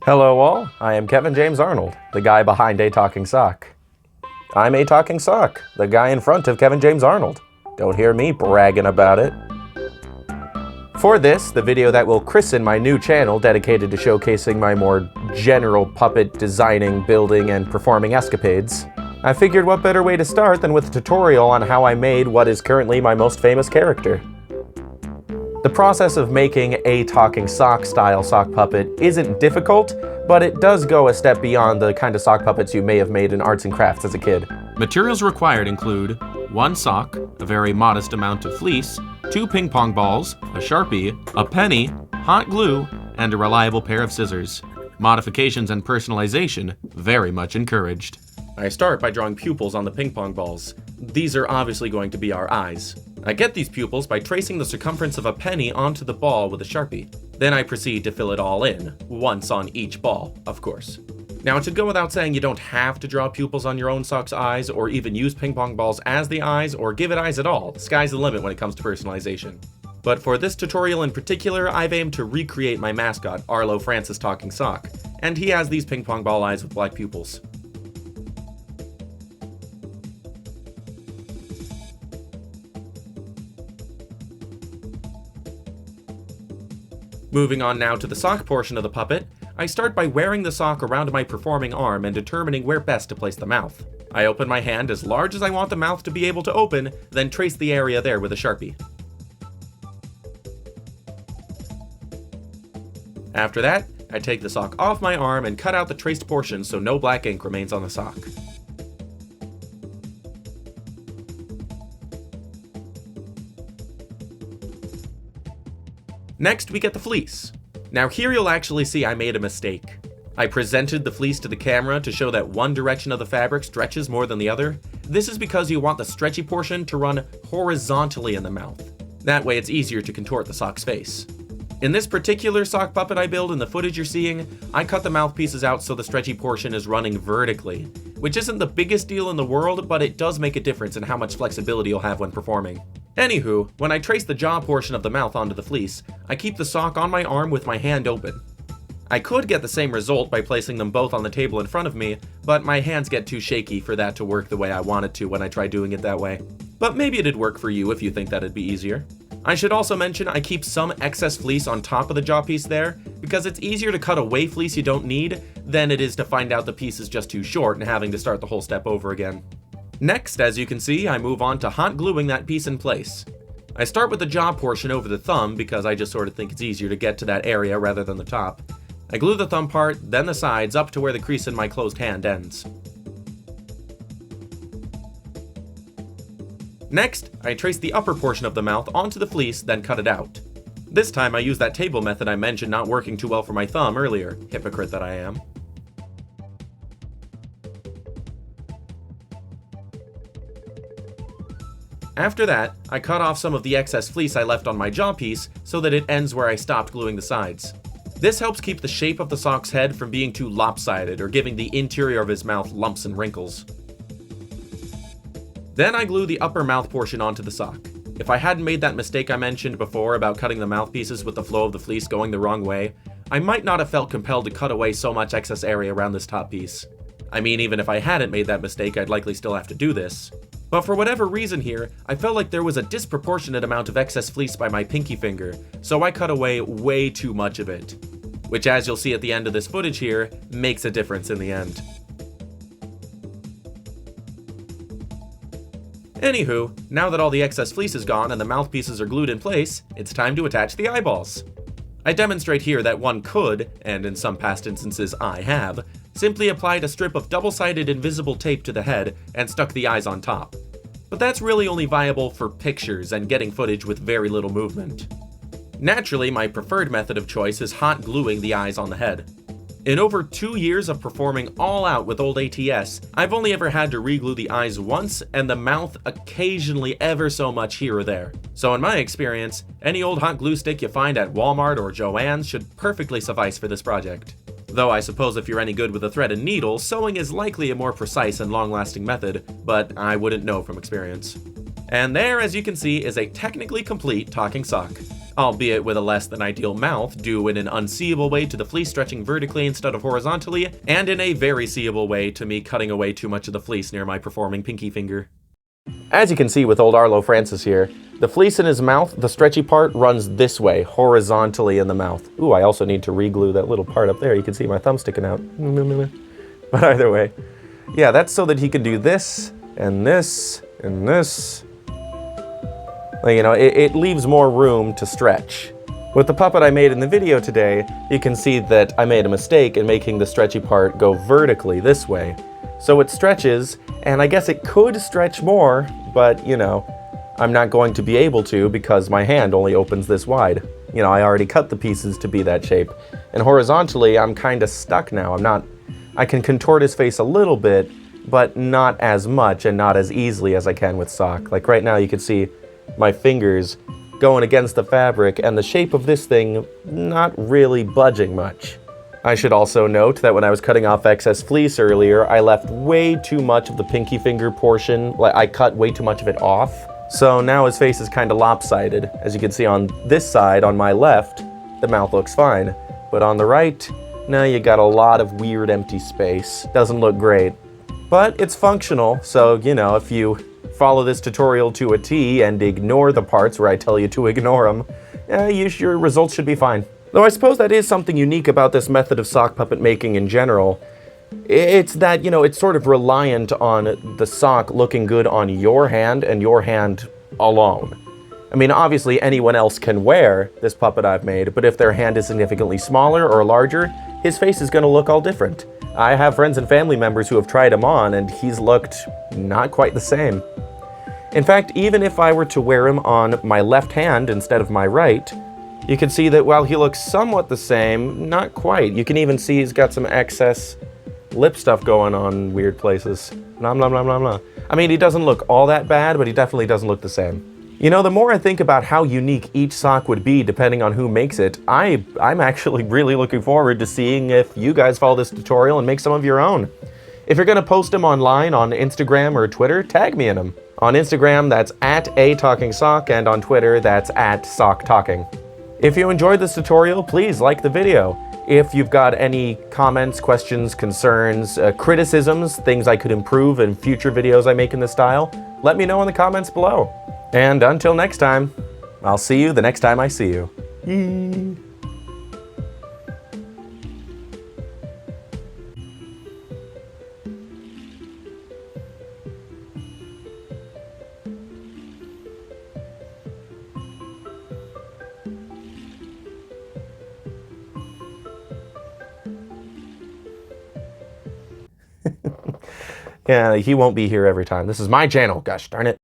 Hello all, I am James Arnold, the guy behind A Talking Sock. I'm A Talking Sock, the guy in front of James Arnold. Don't hear me bragging about it. For this, the video that will christen my new channel dedicated to showcasing my more general puppet designing, building, and performing escapades, I figured what better way to start than with a tutorial on how I made what is currently my most famous character. The process of making a talking sock style sock puppet isn't difficult, but it does go a step beyond the kind of sock puppets you may have made in arts and crafts as a kid. Materials required include 1 sock, a very modest amount of fleece, 2 ping pong balls, a Sharpie, a penny, hot glue, and a reliable pair of scissors. Modifications and personalization very much encouraged. I start by drawing pupils on the ping pong balls. These are obviously going to be our eyes. I get these pupils by tracing the circumference of a penny onto the ball with a Sharpie. Then I proceed to fill it all in, once on each ball, of course. Now, it should go without saying you don't have to draw pupils on your own sock's eyes, or even use ping pong balls as the eyes, or give it eyes at all. The sky's the limit when it comes to personalization. But for this tutorial in particular, I've aimed to recreate my mascot, Arlo Francis Talking Sock, and he has these ping pong ball eyes with black pupils. Moving on now to the sock portion of the puppet, I start by wearing the sock around my performing arm and determining where best to place the mouth. I open my hand as large as I want the mouth to be able to open, then trace the area there with a Sharpie. After that, I take the sock off my arm and cut out the traced portion so no black ink remains on the sock. Next, we get the fleece. Now here you'll actually see I made a mistake. I presented the fleece to the camera to show that one direction of the fabric stretches more than the other. This is because you want the stretchy portion to run horizontally in the mouth. That way it's easier to contort the sock's face. In this particular sock puppet I build in the footage you're seeing, I cut the mouthpieces out so the stretchy portion is running vertically, which isn't the biggest deal in the world, but it does make a difference in how much flexibility you'll have when performing. Anywho, when I trace the jaw portion of the mouth onto the fleece, I keep the sock on my arm with my hand open. I could get the same result by placing them both on the table in front of me, but my hands get too shaky for that to work the way I want it to when I try doing it that way. But maybe it'd work for you if you think that'd be easier. I should also mention I keep some excess fleece on top of the jaw piece there, because it's easier to cut away fleece you don't need than it is to find out the piece is just too short and having to start the whole step over again. Next, as you can see, I move on to hot gluing that piece in place. I start with the jaw portion over the thumb because I just sort of think it's easier to get to that area rather than the top. I glue the thumb part, then the sides up to where the crease in my closed hand ends. Next, I trace the upper portion of the mouth onto the fleece, then cut it out. This time I use that table method I mentioned not working too well for my thumb earlier, hypocrite that I am. After that, I cut off some of the excess fleece I left on my jaw piece so that it ends where I stopped gluing the sides. This helps keep the shape of the sock's head from being too lopsided or giving the interior of his mouth lumps and wrinkles. Then I glue the upper mouth portion onto the sock. If I hadn't made that mistake I mentioned before about cutting the mouthpieces with the flow of the fleece going the wrong way, I might not have felt compelled to cut away so much excess area around this top piece. I mean, even if I hadn't made that mistake, I'd likely still have to do this. But for whatever reason here, I felt like there was a disproportionate amount of excess fleece by my pinky finger, so I cut away way too much of it. Which, as you'll see at the end of this footage here, makes a difference in the end. Anywho, now that all the excess fleece is gone and the mouthpieces are glued in place, it's time to attach the eyeballs. I demonstrate here that one could, and in some past instances I have, simply applied a strip of double-sided invisible tape to the head and stuck the eyes on top. But that's really only viable for pictures and getting footage with very little movement. Naturally, my preferred method of choice is hot gluing the eyes on the head. In over 2 years of performing all out with old ATS, I've only ever had to re-glue the eyes once and the mouth occasionally ever so much here or there. So in my experience, any old hot glue stick you find at Walmart or Joann's should perfectly suffice for this project. Though I suppose if you're any good with a thread and needle, sewing is likely a more precise and long-lasting method, but I wouldn't know from experience. And there, as you can see, is a technically complete talking sock. albeit with a less than ideal mouth, due in an unseeable way to the fleece stretching vertically instead of horizontally, and in a very seeable way to me cutting away too much of the fleece near my performing pinky finger. As you can see with old Arlo Francis here, the fleece in his mouth, the stretchy part, runs this way, horizontally in the mouth. Ooh, I also need to re-glue that little part up there. You can see my thumb sticking out. But either way, yeah, that's so that he can do this, and this, and this. You know, it leaves more room to stretch. With the puppet I made in the video today, you can see that I made a mistake in making the stretchy part go vertically this way. So it stretches, and I guess it could stretch more, but, you know, I'm not going to be able to because my hand only opens this wide. You know, I already cut the pieces to be that shape. And horizontally, I'm kind of stuck now. I can contort his face a little bit, but not as much and not as easily as I can with sock. Like right now, you can see my fingers going against the fabric and the shape of this thing not really budging much. I should also note that when I was cutting off excess fleece earlier, I left way too much of the pinky finger portion, like I cut way too much of it off. So now his face is kind of lopsided. As you can see on this side, on my left, the mouth looks fine. But on the right, now you got a lot of weird empty space. Doesn't look great. But it's functional, so, you know, if you follow this tutorial to a T and ignore the parts where I tell you to ignore them, your results should be fine. Though I suppose that is something unique about this method of sock puppet making in general. It's that, you know, it's sort of reliant on the sock looking good on your hand and your hand alone. I mean, obviously anyone else can wear this puppet I've made, but if their hand is significantly smaller or larger, his face is going to look all different. I have friends and family members who have tried him on, and he's looked not quite the same. In fact, even if I were to wear him on my left hand instead of my right, you can see that while he looks somewhat the same, not quite. You can even see he's got some excess lip stuff going on in weird places. Nom nom nom nom nom. I mean, he doesn't look all that bad, but he definitely doesn't look the same. You know, the more I think about how unique each sock would be depending on who makes it, I'm actually really looking forward to seeing if you guys follow this tutorial and make some of your own. If you're going to post them online on Instagram or Twitter, tag me in them. On Instagram, that's @atalkingsock, and on Twitter, that's @socktalking. If you enjoyed this tutorial, please like the video. If you've got any comments, questions, concerns, criticisms, things I could improve in future videos I make in this style, let me know in the comments below. And until next time, I'll see you the next time I see you. Yee. Yeah, he won't be here every time. This is my channel, gosh darn it.